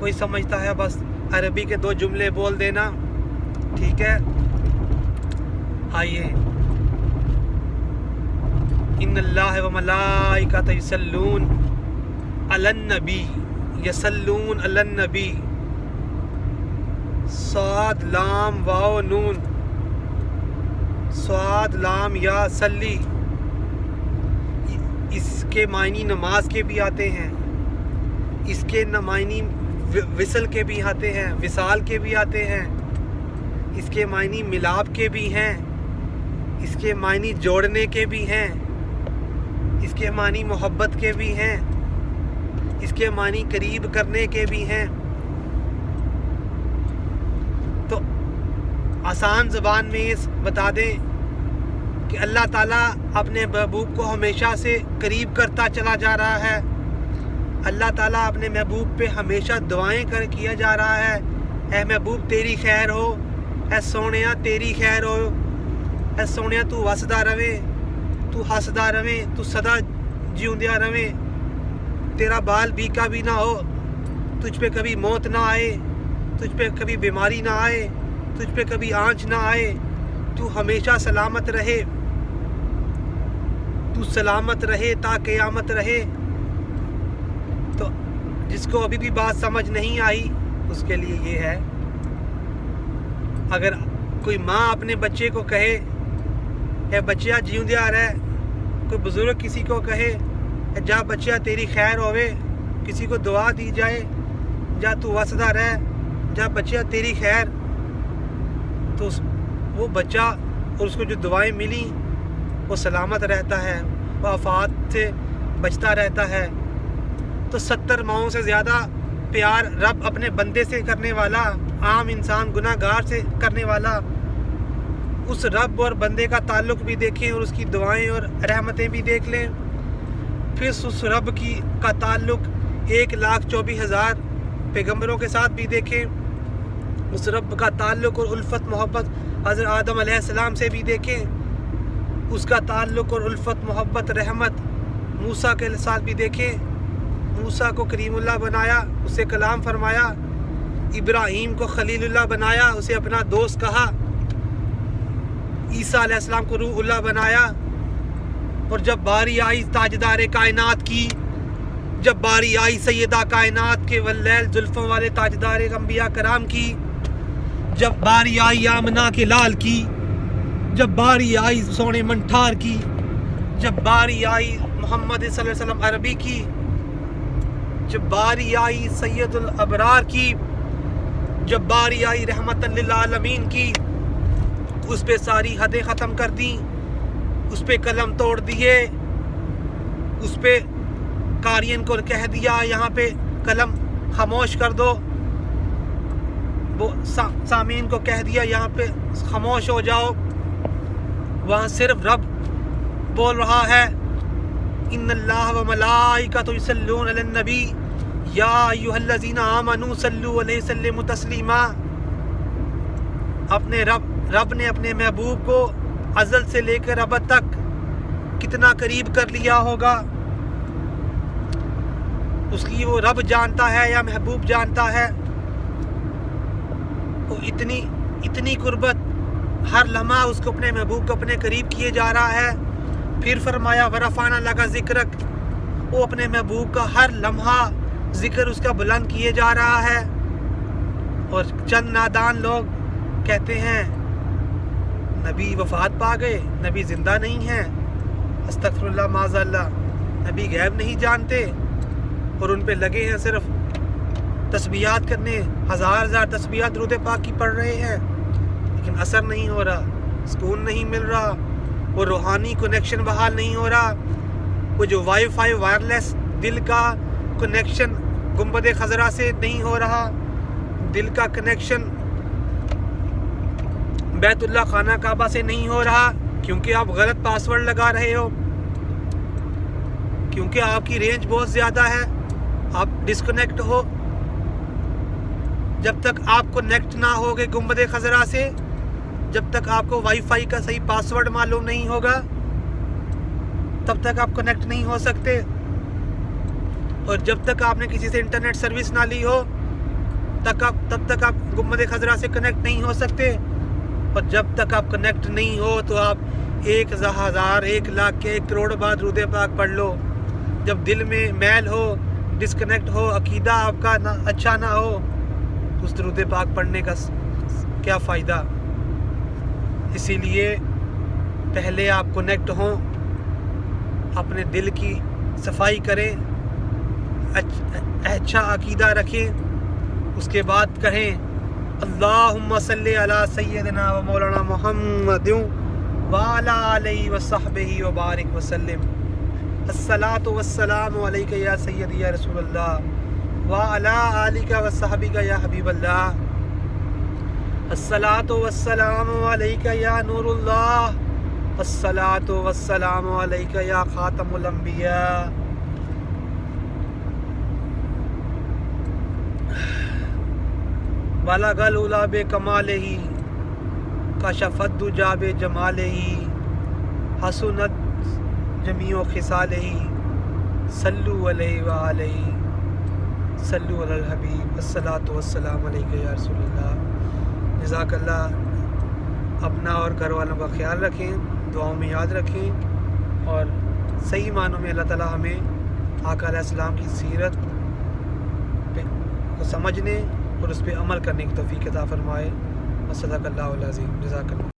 کوئی سمجھتا ہے بس عربی کے 2 جملے بول دینا، ٹھیک ہے۔ آئیے، ان اللہ و ملائکۃ یصلون علی النبی، یصلون علی النبی، صاد لام واو نون، صاد لام یا صلی، اس کے معنی نماز کے بھی آتے ہیں، اس کے معنی وصل کے بھی آتے ہیں، وصال کے بھی آتے ہیں، اس کے معنی ملاپ کے بھی ہیں، اس کے معنی جوڑنے کے بھی ہیں، اس کے معنی محبت کے بھی ہیں، اس کے معنی قریب کرنے کے بھی ہیں۔ تو آسان زبان میں یہ بتا دیں کہ اللہ تعالیٰ اپنے محبوب کو ہمیشہ سے قریب کرتا چلا جا رہا ہے، اللہ تعالیٰ اپنے محبوب پہ ہمیشہ دعائیں کیا جا رہا ہے، اے محبوب تیری خیر ہو، اے سونیا تیری خیر ہو، اے سونیا تو وسدا رہے، تو ہسدا رہے، تو سدا جیوندیا رہے، تیرا بال بیکا بھی نہ ہو، تجھ پہ کبھی موت نہ آئے، تجھ پہ کبھی بیماری نہ آئے، تجھ پہ کبھی آنچ نہ آئے، تو ہمیشہ سلامت رہے، تو سلامت رہے تا قیامت رہے۔ تو جس کو ابھی بھی بات سمجھ نہیں آئی اس کے لیے یہ ہے، اگر کوئی ماں اپنے بچے کو کہے اے بچیا جیوندیا رہ، کوئی بزرگ کسی کو کہے جا بچیا تیری خیر ہوئے، کسی کو دعا دی جائے جا تو وسدا رہ، جا بچیا تیری خیر، تو وہ بچہ اور اس کو جو دعائیں ملی وہ سلامت رہتا ہے، وہ آفات سے بچتا رہتا ہے۔ تو 70 ماؤں سے زیادہ پیار رب اپنے بندے سے کرنے والا، عام انسان گناہ گار سے کرنے والا، اس رب اور بندے کا تعلق بھی دیکھیں اور اس کی دعائیں اور رحمتیں بھی دیکھ لیں، پھر اس رب کا تعلق 1,24,000 پیغمبروں کے ساتھ بھی دیکھیں، اس رب کا تعلق اور الفت محبت حضرت آدم علیہ السلام سے بھی دیکھیں، اس کا تعلق اور الفت محبت رحمت موسیٰ کے ساتھ بھی دیکھیں، موسیٰ کو کریم اللہ بنایا، اسے کلام فرمایا، ابراہیم کو خلیل اللہ بنایا، اسے اپنا دوست کہا، عیسیٰ علیہ السلام کو روح اللہ بنایا، اور جب باری آئی تاجدار کائنات کی، جب باری آئی سیدہ کائنات کے واللیل زلفوں والے تاجدار انبیاء کرام کی، جب باری آئی آمنہ کے لال کی، جب باری آئی سونے منٹھار کی، جب باری آئی محمد صلی اللہ علیہ وسلم عربی کی، جب باری آئی سید الابرار کی، جب باری آئی رحمت للعالمین کی، اس پہ ساری حدیں ختم کر دیں، اس پہ قلم توڑ دیے، اس پہ قارئین کو کہہ دیا یہاں پہ قلم خاموش کر دو، وہ سامعین کو کہہ دیا یہاں پہ خاموش ہو جاؤ، وہاں صرف رب بول رہا ہے ان اللہ و ملائکۃ یصلون علی النبی یا ایھا الذین آمنوا صلوا علیہ وسلموا تسلیما۔ اپنے رب نے اپنے محبوب کو ازل سے لے کر ابد تک کتنا قریب کر لیا ہوگا، اس کی وہ رب جانتا ہے یا محبوب جانتا ہے، وہ اتنی قربت ہر لمحہ اس کو اپنے محبوب کو اپنے قریب کیے جا رہا ہے۔ پھر فرمایا ورفعنا لک ذکرک، وہ اپنے محبوب کا ہر لمحہ ذکر اس کا بلند کیے جا رہا ہے۔ اور چند نادان لوگ کہتے ہیں نبی وفات پا گئے، نبی زندہ نہیں ہیں، استغفر اللہ معاذ اللہ، نبی غیب نہیں جانتے، اور ان پہ لگے ہیں صرف تسبیحات کرنے، ہزار تسبیحات درود پاک کی پڑھ رہے ہیں، لیکن اثر نہیں ہو رہا، سکون نہیں مل رہا، وہ روحانی کنیکشن بحال نہیں ہو رہا، وہ جو وائی فائی وائرلیس دل کا کنیکشن گنبد خضرا سے نہیں ہو رہا، دل کا کنیکشن بیت اللہ خانہ کعبہ سے نہیں ہو رہا، کیونکہ آپ غلط پاسورڈ لگا رہے ہو، کیونکہ آپ کی رینج بہت زیادہ ہے، آپ ڈسکنیکٹ ہو۔ جب تک آپ کنیکٹ نہ ہوگے گنبد خضرا سے، جب تک آپ کو وائی فائی کا صحیح پاسورڈ معلوم نہیں ہوگا، تب تک آپ کنیکٹ نہیں ہو سکتے، اور جب تک آپ نے کسی سے انٹرنیٹ سروس نہ لی ہو تب تک آپ گنبد خضرا سے کنیکٹ نہیں ہو سکتے. اور جب تک آپ کنیکٹ نہیں ہو تو آپ 1000 1,00,000 1 کروڑ بار درود پاک پڑھ لو. جب دل میں میل ہو، ڈسکنیکٹ ہو، عقیدہ آپ کا اچھا نہ ہو تو اس درود پاک پڑھنے کا کیا فائدہ. اسی لیے پہلے آپ کنیکٹ ہوں، اپنے دل کی صفائی کریں، اچھا عقیدہ رکھیں، اس کے بعد کہیں اللہم صلی علی سیدنا و مولانا محمد وعلی آلہ وصحبہ وبارک وسلم. الصلاۃ والسلام علیک یا سیدی یا رسول اللہ وعلی آلک وصحبک یا حبیب اللہ. الصلاۃ والسلام علیک یا نور اللہ. الصلاۃ والسلام علیک یا خاتم الانبیاء. بلغ العلا بکمالہ کشف الدجی بجمالہ حسنت جمیع خصالہ. صلو علیہ وآلہ صلو علی الحبیب. الصلاۃ والسلام علیک یا رسول اللہ. جزاک اللہ. اپنا اور گھر والوں کا خیال رکھیں، دعاؤں میں یاد رکھیں، اور صحیح معنوں میں اللہ تعالیٰ ہمیں آقا علیہ السلام کی سیرت کو سمجھنے اور اس پہ عمل کرنے کی توفیق عطا فرمائے. صدق اللہ العظیم. جزاک اللہ.